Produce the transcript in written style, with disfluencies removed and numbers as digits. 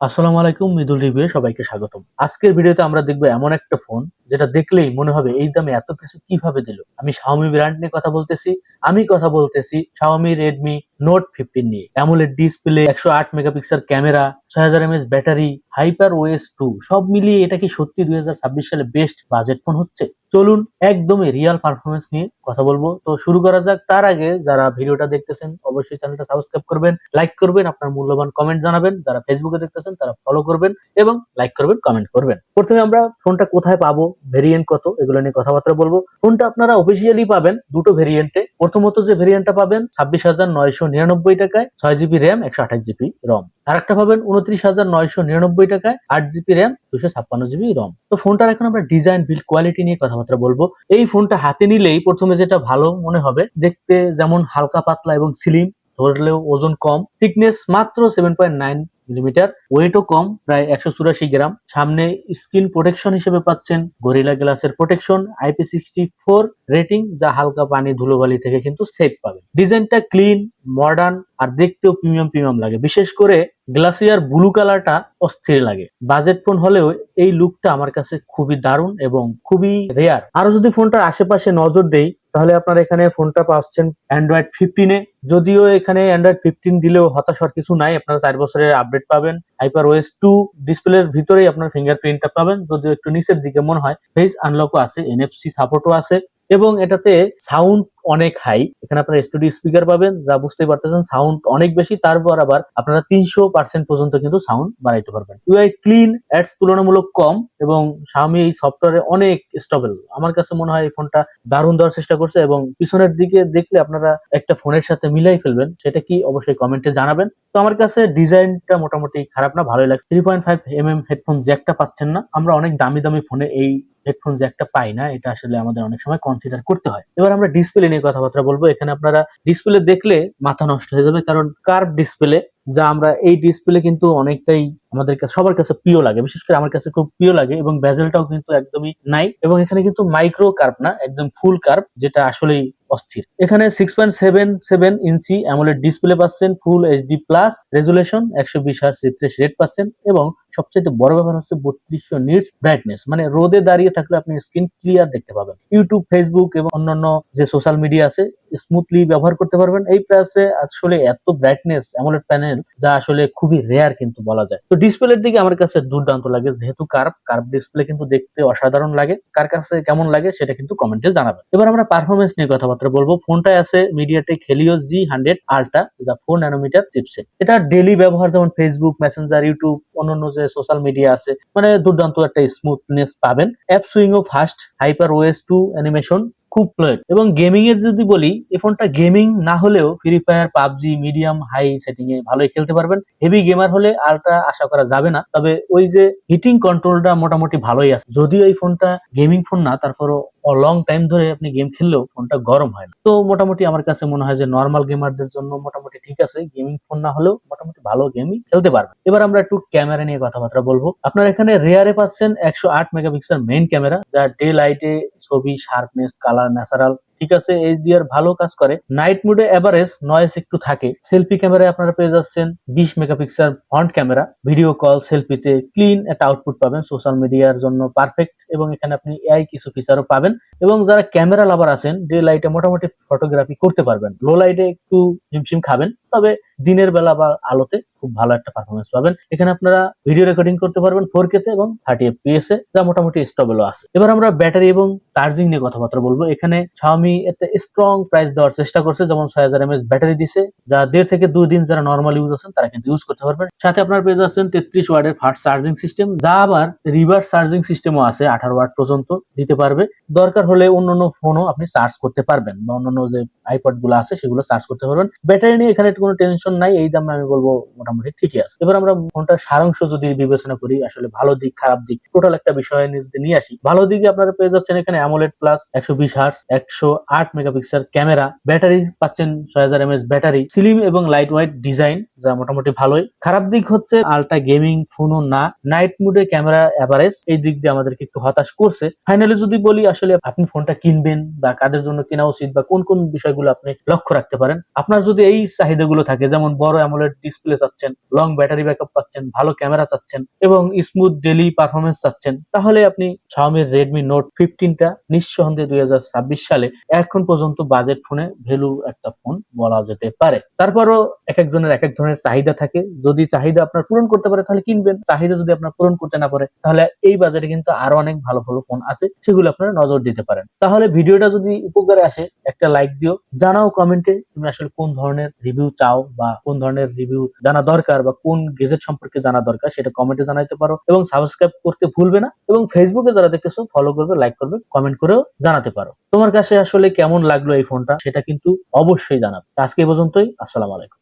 আসসালামু আলাইকুম, মৃদুল রিভিউ সবাইকে স্বাগতম। আজকের ভিডিওতে আমরা দেখবো এমন একটা ফোন যেটা দেখলেই মনে হবে এই দামে এত কিছু কিভাবে দিল। আমি Xiaomi ব্র্যান্ড নিয়ে কথা বলতেছি। আমি কথা বলতেছি Xiaomi Redmi Note 15 নিয়ে। AMOLED display, 108 megapixel camera, 6000 mAh battery, hyper OS 2 সব মিলিয়ে এটা কি সত্যি 2026 সালে বেস্ট বাজেট ফোন হচ্ছে? চলুন একদমই রিয়াল পারফরমেন্স নিয়ে কথা বলবো। তো শুরু করা যাক। তার আগে যারা ভিডিওটা দেখতেছেন অবশ্যই চ্যানেলটা সাবস্ক্রাইব করবেন, লাইক করবেন, আপনার মূল্যবান কমেন্ট জানাবেন। যারা ফেসবুকে দেখতেছেন তারা ফলো করবেন এবং লাইক করবেন, কমেন্ট করবেন। প্রথমে আমরা ফোনটা কোথায় পাবো, ভেরিয়েন্ট কত, এগুলো নিয়ে কথাবার্তা বলবো। ফোনটা আপনারা অফিসিয়ালি পাবেন দুটো ভেরিয়েন্টে। প্রথমত যে ভেরিয়েন্টটা পাবেন 26,999 টাকায় 6 জিবি র্যাম, 128 জিবি রম। আর একটা পাবেন 29,999 টাকায় 8 জিবি র্যাম, 256 জিবি রম। তো ফোনটার এখন আমরা ডিজাইন, বিল্ড কোয়ালিটি নিয়ে কথাবার্তা বলবো। এই ফোনটা হাতে নিলেই প্রথমে যেটা ভালো মনে হবে, দেখতে যেমন হালকা পাতলা এবং স্লিম, ধরলেও ওজন কম, থিকনেস মাত্র 7.9 মিলিমিটার, ওয়েটও কম, প্রায় 184 গ্রাম। সামনে স্ক্রিন প্রোটেকশন হিসেবে পাচ্ছেন গরিলা গ্লাসের প্রোটেকশন, IP64 রেটিং, যা হালকা পানি ধুলোবালি থেকে কিন্তু সেফ পাবে। ডিজাইনটা ক্লিন, মডার্ন আর দেখতেও প্রিমিয়াম প্রিমিয়াম লাগে। বিশেষ করে গ্লাসিয়ার ব্লু কালারটা অস্থির লাগে। বাজেট ফোন হলেও এই লুকটা আমার কাছে খুবই দারুণ এবং খুবই রেয়ার। আরো যদি ফোনটার আশেপাশে নজর দেই তাহলে আপনারা এখানে ফোনটা পাচ্ছেন অ্যান্ড্রয়েড 15-এ। যদিও এখানে অ্যান্ড্রয়েড 15 দিলেও হতাশ হওয়ার কিছু নাই, আপনারা 4 বছরের আপডেট পাবেন। হাইপার ওএস 2 ডিসপ্লের ভিতরেই আপনার ফিঙ্গারপ্রিন্টটা পাবেন, যদিও একটু নিচের দিকে মনে হয়। ফেস আনলকও আছে, NFC সাপোর্টও আছে এবং এটাতে সাউন্ড অনেক হাই। এখানে আপনারা স্টুডিও স্পিকার পাবেন, যা বুঝতেই পারতেছেন সাউন্ড অনেক বেশি। তারপর আবার আপনারা 300% পর্যন্ত কিন্তু সাউন্ড বাড়াইতে পারবেন। ইউআই ক্লিন, অ্যাডস তুলনামূলক কম এবং Xiaomi এই সফটওয়্যারে অনেক স্টেবল। আমার কাছে মনে হয় এই ফোনটা দারুণ দেওয়ার চেষ্টা করছে এবং পিছনের দিকে দেখলে আপনারা একটা ফোনের সাথে মিলাই ফেলবেন। সেটা কি অবশ্যই কমেন্টে জানাবেন। তো আমার কাছে ডিজাইনটা মোটামুটি খারাপ না, ভালোই লাগছে। 3.5 mm হেডফোন জ্যাকটা পাচ্ছেন না। আমরা অনেক দামি দামি ফোনে এই হেডফোন জ্যাকটা পাই না, এটা আসলে আমাদের অনেক সময় কনসিডার করতে হয়। এবার আমরা ডিসপ্লে নিয়ে কথাবার্তা বলবো। এখানে আপনারা ডিসপ্লে দেখলে মাথা নষ্ট হয়ে যাবে, কারণ কার্ভ ডিসপ্লে, যা আমরা এই ডিসপ্লে কিন্তু অনেকটাই আমাদের কাছে সবার কাছে প্রিয় লাগে, বিশেষ করে আমার কাছে খুব প্রিয় লাগে। এবং বেজেলটাও কিন্তু একদমই নাই এবং এখানে কিন্তু মাইক্রো কার্ভ না, একদম ফুল কার্ভ, যেটা আসলেই অস্থির। এখানে 6.77 ইঞ্চি অ্যামোলেড ডিসপ্লে পাচ্ছেন, full HD plus resolution, 120 hertz refresh rate পাচ্ছেন এবং সবচেয়ে বড় ব্যাপার হচ্ছে 3200 নিটস ব্রাইটনেস, মানে রোদে দাঁড়িয়ে থাকলে আপনি স্ক্রিন ক্লিয়ার দেখতে পাবেন। ইউটিউব, ফেসবুক এবং অন্যান্য যে সোশ্যাল মিডিয়া আছে স্মুথলি ব্যবহার করতে পারবেন। এই প্রাইসে আসলে এত ব্রাইটনেস অ্যামোলেড প্যানেল, যা আসলে খুবই রেয়ার কিন্তু বলা যায়। তো ডিসপ্লের দিকে আমার কাছে দুর্দান্ত লাগে, যেহেতু কার্ভ ডিসপ্লে কিন্তু দেখতে অসাধারণ লাগে। কার কাছে কেমন লাগে সেটা কিন্তু কমেন্টে জানাবেন। এবার আমরা পারফরমেন্স নিয়ে কথাবার্তা বলবো। ফোনটায় আছে মিডিয়াটেক হেলিও G100 আল্ট্রা, যা 4 ন্যানোমিটার চিপসেট। এটা ডেইলি ব্যবহার, যেমন ফেসবুক, মেসেঞ্জার, ইউটিউব, অন্যান্য যে সোশ্যাল মিডিয়া আছে, মানে দুর্দান্ত একটা স্মুথনেস পাবেন। অ্যাপ সুইংও ফাস্ট, হাইপার ওএস 2 অ্যানিমেশন খুব ফ্লুইড। এবং গেমিং এর যদি বলি, এই ফোনটা গেমিং না হলেও Free Fire, PUBG medium high setting এ ভালোই খেলতে পারবেন। হেভি গেমার হলে আল্ট্রা আশা করা যাবে না, তবে ওই যে হিটিং কন্ট্রোলটা মোটামুটি ভালোই আছে। যদিও এই ফোনটা গেমিং ফোন না, তারপরও লং টাইম ধরে আপনি গেম খেললেও ফোনটা গরম হয় না। তো মোটামুটি আমার কাছে মনে হয় যে নর্মাল গেমারদের জন্য মোটামুটি ঠিক আছে, গেমিং ফোন না হলেও মোটামুটি ভালো গেমই খেলতে পারবেন। এবার আমরা একটু ক্যামেরা নিয়ে কথাবার্তা বলবো। আপনার এখানে রেয়ারে পাচ্ছেন 108 মেগাপিক্সেল মেইন ক্যামেরা, যা ডে লাইটে ছবি শার্পনেস, কালার, ন্যাচারাল ঠিক আছে। এইচডিআর ভালো কাজ করে। নাইট মোডে এভারেজ নয়েজ একটু থাকে। সেলফি ক্যামেরায় আপনারা পেয়ে যাচ্ছেন 20 megapixel front camera, video call, সেলফিতে ক্লিন একটা আউটপুট পাবেন, সোশ্যাল মিডিয়ার জন্য পারফেক্ট। এবং এখানে আপনি এআই কিছু ফিচারও পাবেন। এবং যারা ক্যামেরা লাভার আছেন, ডে লাইটে মোটামুটি ফটোগ্রাফি করতে পারবেন, লো লাইটে একটু হিমশিম খাবেন, তবে দিনের বেলা বা আলোতে খুব ভালো একটা পারফরমেন্স পাবেন। এখানে আপনারা ভিডিও রেকর্ডিং করতে পারবেন 4K তে এবং 30 FPS এ, যা মোটামুটি স্টেবলও আছে। এবার আমরা ব্যাটারি এবং চার্জিং নিয়ে কথাবার্তা বলবো। এখানে Xiaomi একটা স্ট্রং প্রাইস দেওয়ার চেষ্টা করছে, যেমন 6000 mAh ব্যাটারি দিছে, যা 1.5 থেকে 2 দিন যারা নরমাল ইউজ আছেন তারা কিন্তু ইউজ করতে পারবেন। সাথে আপনারা পেয়ে যাচ্ছেন 33 ওয়াটের ফাস্ট চার্জিং সিস্টেম, যা আবার রিভার্স চার্জিং সিস্টেমও আছে, 18 ওয়াট পর্যন্ত দিতে পারবে। দরকার হলে অন্যান্য ফোনও আপনি চার্জ করতে পারবেন, বা অন্যান্য যে আইপড গুলো আছে সেগুলো চার্জ করতে পারবেন। ব্যাটারি নিয়ে এখানে কোনো টেনশন নাই, এই দামে আমি বলবো মোটামুটি ঠিকই আছে। এবার আমরা ফোনটার সারাংশ যদি বিবেচনা করি, আসলে ভালো দিক খারাপ দিক টোটাল একটা বিষয় নিয়ে আসি। ভালো দিকে আপনারা পেয়ে যাচ্ছেন এখানে AMOLED plus, 120 hertz, 108 megapixel camera, battery পাচ্ছেন 6000 mAh ব্যাটারি, স্লিম এবং লাইট ওয়েট ডিজাইন, যা মোটামুটি ভালোই। খারাপ দিক হচ্ছে আলট্রা গেমিং ফোনও না, নাইট মোডে ক্যামেরা এভারেজ, এই দিক দিয়ে আমাদেরকে একটু হতাশ করছে। ফাইনালি যদি বলি, আসলে আপনি ফোনটা কিনবেন বা কাদের জন্য কেনা উচিত বা কোন কোন বিষয়গুলো আপনি লক্ষ্য রাখতে পারেন, আপনার যদি এই চাহিদাগুলো থাকে যেমন বড় অ্যামোলেড ডিসপ্লে চাচ্ছেন, লং ব্যাটারি ব্যাকআপ পাচ্ছেন, ভালো ক্যামেরা চাচ্ছেন এবং স্মুথ ডেইলি পারফরমেন্স চাচ্ছেন, তাহলে আপনি Xiaomi Redmi Note 15টা নিঃসন্দেহে 2026 সালে এখন পর্যন্ত বাজেট ফোনে ভ্যালু একটা ফোন বলা যেতে পারে। তারপরও এক একজনের এক এক ধরনের চাহিদা থাকে, যদি চাহিদা আপনার পূরণ করতে পারে তাহলে কিনবেন, চাহিদা যদি আপনার পূরণ করতে না পারে তাহলে এই বাজারে কিন্তু আরো অনেক ভালো ভালো ফোন আছে, সেগুলো আপনারা নজর দিতে পারেন। তাহলে ভিডিওটা যদি উপকারে আসে একটা লাইক দিও, জানাও কমেন্টে তুমি আসলে কোন ধরনের রিভিউ চাও বা কোন ধরনের রিভিউ জানা দরকার বা কোন গেজেট সম্পর্কে জানা দরকার, সেটা কমেন্টে জানাইতে পারো এবং সাবস্ক্রাইব করতে ভুলবে না এবং ফেসবুকে যারা দেখতেছো ফলো করবে, লাইক করবে, কমেন্ট করেও জানাতে পারো তোমার কাছে আসলে কেমন লাগলো এই ফোনটা, সেটা কিন্তু অবশ্যই জানাবে। আজকে এই পর্যন্তই। আসসালামু আলাইকুম।